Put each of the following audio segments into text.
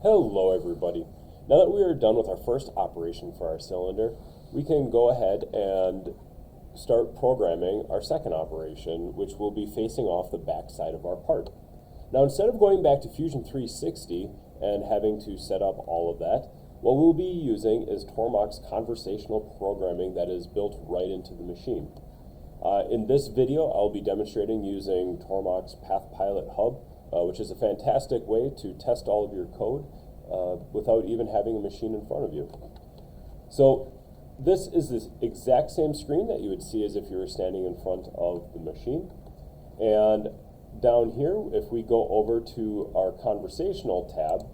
Hello everybody. Now that we are done with our first operation for our cylinder, we can go ahead and start programming our second operation, which will be facing off the back side of our part. Now instead of going back to Fusion 360 and having to set up all of that, what we'll be using is Tormach's conversational programming that is built right into the machine. In this video, I'll be demonstrating using Tormach's PathPilot Hub, which is a fantastic way to test all of your code without even having a machine in front of you. So this is the exact same screen that you would see as if you were standing in front of the machine. And down here, if we go over to our Conversational tab,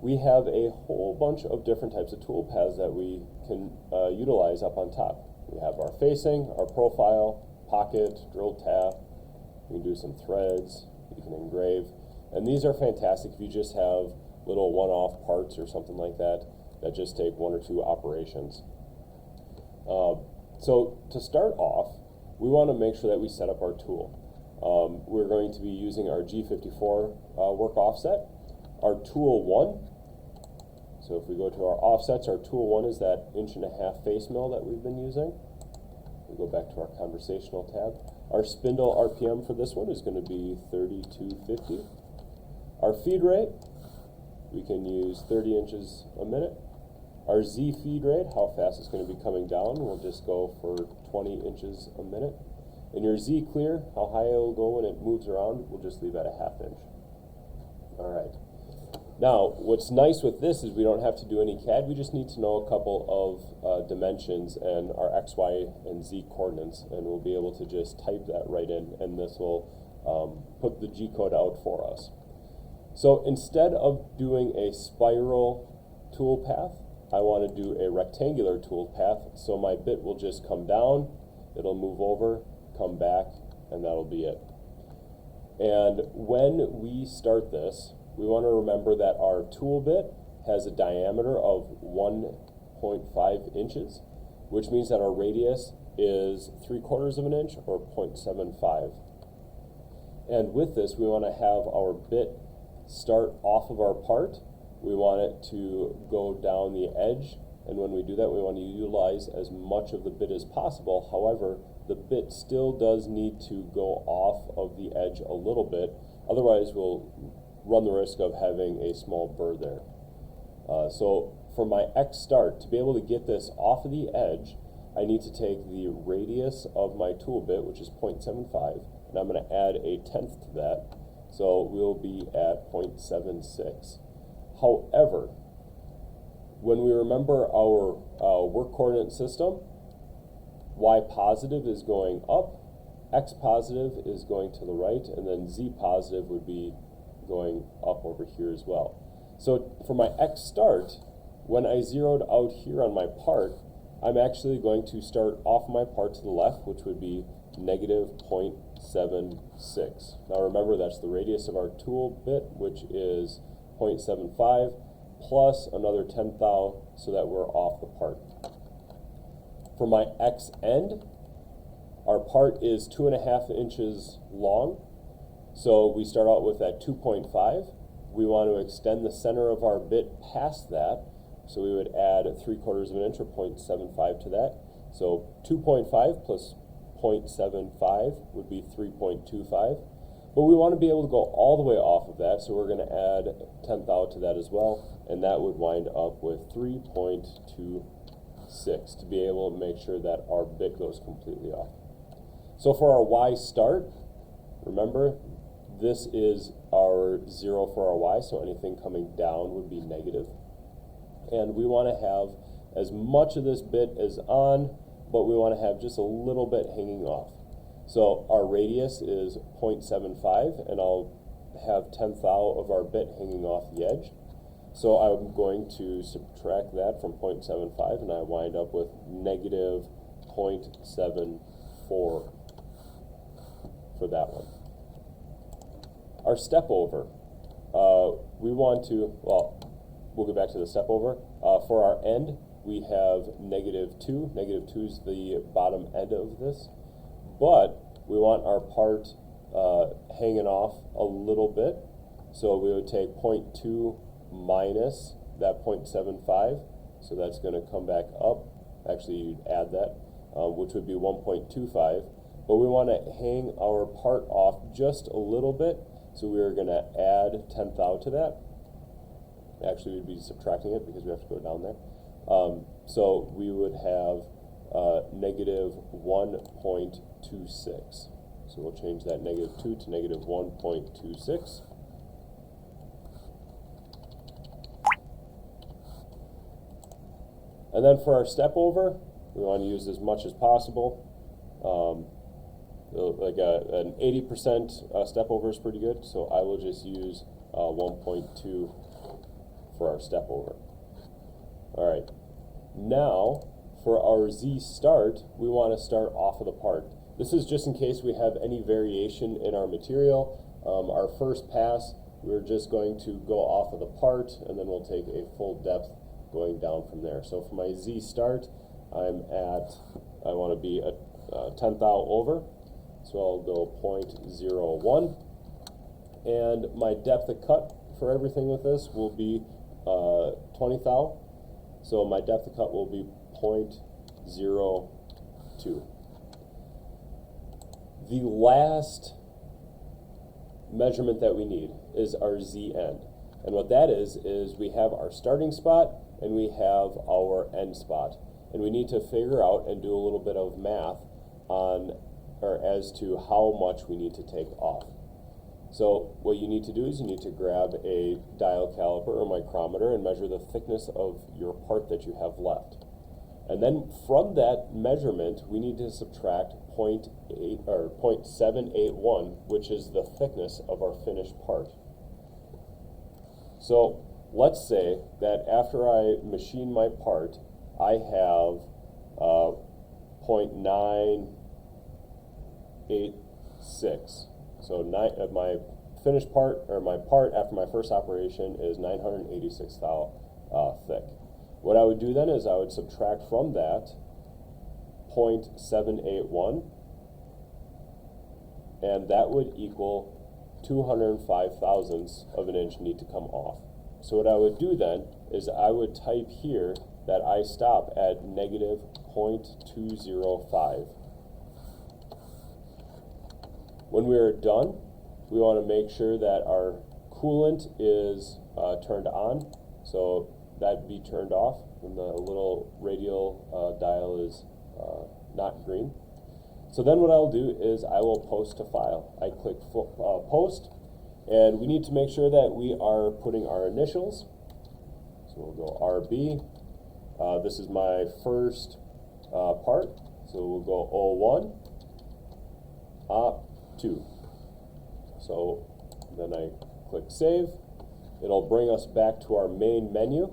we have a whole bunch of different types of toolpaths that we can utilize up on top. We have our facing, our profile, pocket, drill tap. We can do some threads. You can engrave. And these are fantastic if you just have little one-off parts or something like that that just take one or two operations. So to start off, we want to make sure that we set up our tool. We're going to be using our G54 work offset. Our tool 1, so if we go to our offsets, our tool 1 is that 1.5" face mill that we've been using. We go back to our Conversational tab. Our spindle RPM for this one is going to be 3250. Our feed rate, we can use 30 inches a minute. Our Z feed rate, how fast it's going to be coming down, we'll just go for 20 inches a minute. And your Z clear, how high it will go when it moves around, we'll just leave at 1/2 inch. All right. Now, what's nice with this is we don't have to do any CAD. We just need to know a couple of dimensions and our X, Y, and Z coordinates, and we'll be able to just type that right in, and this will put the G code out for us. So instead of doing a spiral toolpath, I want to do a rectangular toolpath, so my bit will just come down, it'll move over, come back, and that'll be it. And when we start this, we want to remember that our tool bit has a diameter of 1.5 inches, which means that our radius is 3/4 of an inch or 0.75. And with this, we want to have our bit start off of our part. We want it to go down the edge, and when we do that, we want to utilize as much of the bit as possible. However, the bit still does need to go off of the edge a little bit, otherwise we'll run the risk of having a small burr there. So for my X start, to be able to get this off of the edge, I need to take the radius of my tool bit, which is 0.75, and I'm going to add 1/10 to that, so we'll be at 0.76. However, when we remember our work coordinate system, Y positive is going up, X positive is going to the right, and then Z positive would be going up over here as well. So for my X start, when I zeroed out here on my part, I'm actually going to start off my part to the left, which would be negative 0.76. Now remember, that's the radius of our tool bit, which is 0.75 plus another 1/10 so that we're off the part. For my X end, our part is 2.5 inches long. So we start out with that 2.5. We want to extend the center of our bit past that. So we would add 3/4 of an inch or 0.75 to that. So 2.5 plus 0.75 would be 3.25. But we want to be able to go all the way off of that. So we're going to add 1/10 to that as well. And that would wind up with 3.26 to be able to make sure that our bit goes completely off. So for our Y start, remember, this is our 0 for our Y, so anything coming down would be negative. And we want to have as much of this bit as on, but we want to have just a little bit hanging off. So our radius is 0.75, and I'll have 1/10 of our bit hanging off the edge. So I'm going to subtract that from 0.75, and I wind up with negative 0.74 for that one. Our step over, we want to, well, we'll get back to the step over. For our end, we have -2. -2 is the bottom end of this, but we want our part hanging off a little bit. So we would take 0.2 minus that 0.75, so that's going to come back up. Actually, you'd add that, which would be 1.25. But we want to hang our part off just a little bit, so we are going to add 10 thou to that. Actually, we'd be subtracting it because we have to go down there. So we would have negative 1.26. So we'll change that negative 2 to negative 1.26. And then for our step over, we want to use as much as possible. Like an 80% step over is pretty good, so I will just use 1.2 for our step over. All right, now for our Z start, we want to start off of the part. This is just in case we have any variation in our material. Our first pass, we're just going to go off of the part, and then we'll take a full depth going down from there. So for my Z start, I want to be a 10 thou over, so I'll go 0.01, and my depth of cut for everything with this will be 20 thou, so my depth of cut will be 0.02. The last measurement that we need is our Z end, and what that is we have our starting spot and we have our end spot, and we need to figure out and do a little bit of math on or as to how much we need to take off. So what you need to do is you need to grab a dial caliper or micrometer and measure the thickness of your part that you have left. And then from that measurement, we need to subtract 0.781, which is the thickness of our finished part. So let's say that after I machine my part, I have 0.986. So my finished part, or my part after my first operation, is 986 thou thick. What I would do then is I would subtract from that 0.781, and that would equal 205 thousandths of an inch need to come off. So what I would do then is I would type here that I stop at negative 0.205. When we are done, we want to make sure that our coolant is turned on, so that be turned off, and the little radial dial is not green. So then what I'll do is I will post to file. I click post, and we need to make sure that we are putting our initials. So we'll go RB. This is my first part, so we'll go 01 OP02. So then I click save. It'll bring us back to our main menu.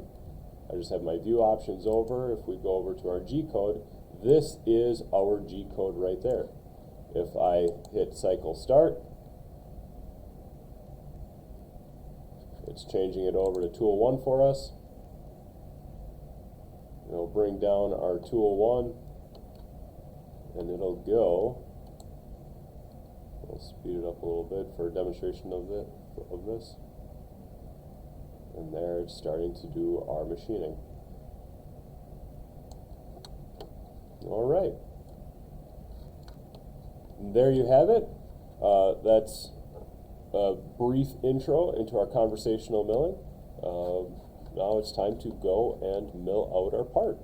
I just have my view options over. If we go over to our G code, this is our G code right there. If I hit cycle start, it's changing it over to tool 1 for us. It'll bring down our tool 1, and it'll go. I'll speed it up a little bit for a demonstration of this. And there it's starting to do our machining. All right. And there you have it. That's a brief intro into our conversational milling. Now it's time to go and mill out our part.